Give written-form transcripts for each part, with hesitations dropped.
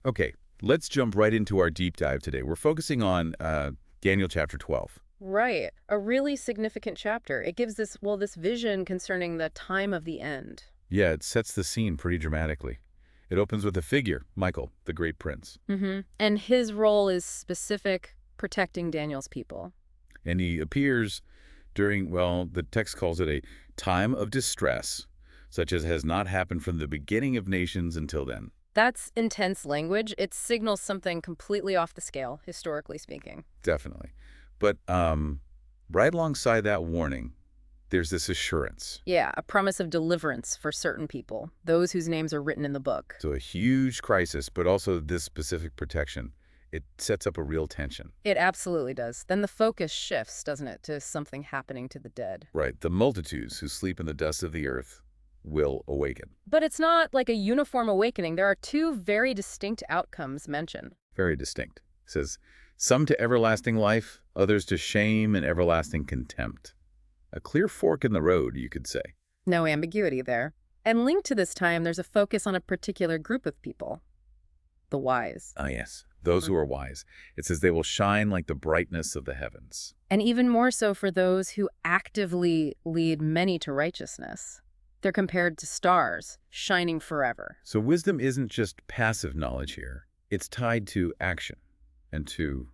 Okay, let's jump right into our deep dive today. We're focusing on Daniel chapter 12. Right. A really significant chapter. It gives this vision concerning the time of the end. Yeah, it sets the scene pretty dramatically. It opens with a figure, Michael, the great prince. And his role is specific, protecting Daniel's people. And he appears during, well, the text calls it a time of distress, such as has not happened from the beginning of nations until then. That's intense language. It signals something completely off the scale, historically speaking. Definitely. But right alongside that warning, there's this assurance. Yeah, a promise of deliverance for certain people, those whose names are written in the book. So a huge crisis, but also this specific protection. It sets up a real tension. It absolutely does. Then the focus shifts, doesn't it, to something happening to the dead. Right. The multitudes who sleep in the dust of the earth will awaken. But it's not like a uniform awakening. There are two very distinct outcomes mentioned. Very distinct. It says, some to everlasting life, others to shame and everlasting contempt. A clear fork in the road, you could say. No ambiguity there. And linked to this time, there's a focus on a particular group of people. The wise. Ah, yes. Those who are wise. It says they will shine like the brightness of the heavens. And even more so for those who actively lead many to righteousness. They're compared to stars, shining forever. So wisdom isn't just passive knowledge here. It's tied to action and to,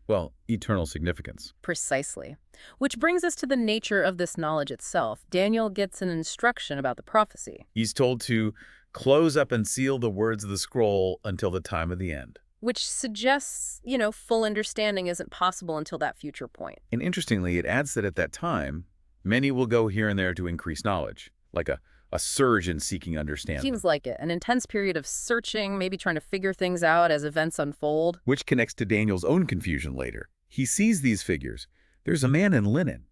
well, eternal significance. Precisely. Which brings us to the nature of this knowledge itself. Daniel gets an instruction about the prophecy, He's told to close up and seal the words of the scroll until the time of the end. which suggests, full understanding isn't possible until that future point. And interestingly, it adds that at that time, many will go here and there to increase knowledge, like a surge in seeking understanding. Seems like it. An intense period of searching, maybe trying to figure things out as events unfold. Which connects to Daniel's own confusion later. He sees these figures. There's a man in linen.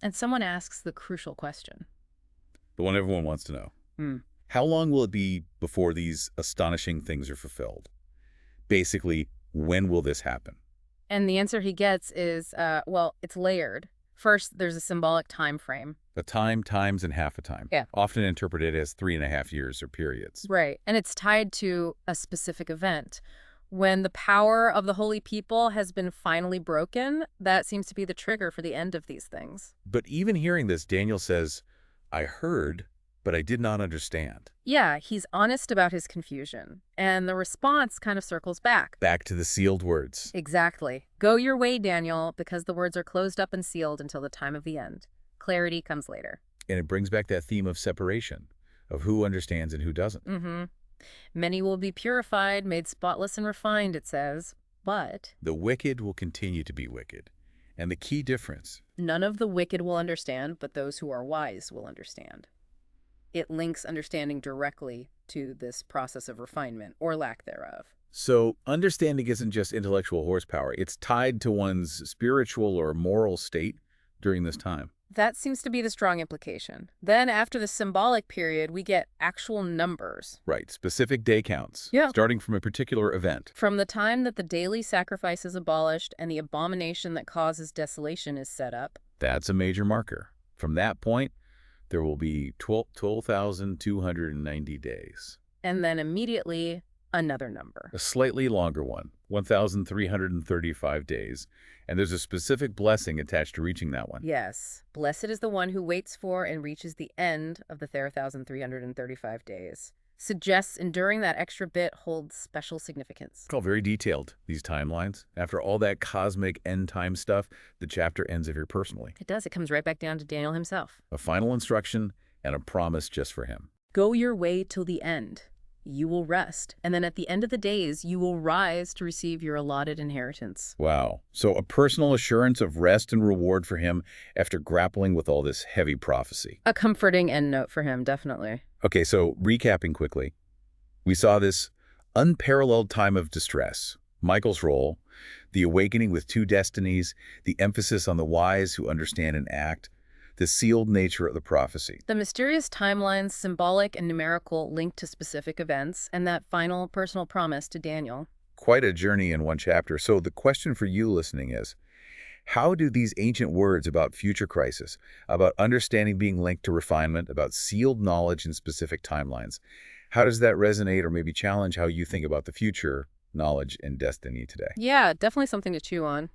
And someone asks the crucial question. The one everyone wants to know. How long will it be before these astonishing things are fulfilled? Basically, when will this happen? And the answer he gets is, it's layered. First, there's a symbolic time frame. A time, times, and half a time. Yeah. Often interpreted as 3.5 years or periods. Right. And it's tied to a specific event. When the power of the holy people has been finally broken, that seems to be the trigger for the end of these things. But even hearing this, Daniel says, I heard, but I did not understand. Yeah, he's honest about his confusion. And the response kind of circles back. Back to the sealed words. Exactly. Go your way, Daniel, because the words are closed up and sealed until the time of the end. Clarity comes later. And it brings back that theme of separation, of who understands and who doesn't. Many will be purified, made spotless and refined, it says. But The wicked will continue to be wicked. And the key difference, none of the wicked will understand, but those who are wise will understand. It links understanding directly to this process of refinement, or lack thereof. so understanding isn't just intellectual horsepower. It's tied to one's spiritual or moral state during this time. That seems to be the strong implication. Then, after the symbolic period, we get actual numbers. Right, specific day counts, Yeah. starting from a particular event. From the time that the daily sacrifice is abolished and the abomination that causes desolation is set up. That's a major marker. From that point, there will be 12,290 days. And then immediately, another number. A slightly longer one, 1,335 days. And there's a specific blessing attached to reaching that one. Yes. Blessed is the one who waits for and reaches the end of the 1,335 days. Suggests enduring that extra bit holds special significance. It's all very detailed, these timelines. After all that cosmic end time stuff, the chapter ends very personally. It does. It comes right back down to Daniel himself. A final instruction and a promise just for him. Go your way till the end. You will rest. And then at the end of the days, you will rise to receive your allotted inheritance. Wow. So a personal assurance of rest and reward for him after grappling with all this heavy prophecy. A comforting end note for him, definitely. Okay, so recapping quickly, we saw this unparalleled time of distress, Michael's role, the awakening with two destinies, the emphasis on the wise who understand and act, the sealed nature of the prophecy. The mysterious timelines, symbolic and numerical, linked to specific events, and that final personal promise to Daniel. Quite a journey in one chapter. So the question for you listening is, how do these ancient words about future crisis, about understanding being linked to refinement, about sealed knowledge in specific timelines, How does that resonate or maybe challenge how you think about the future, knowledge, and destiny today? Yeah, definitely something to chew on.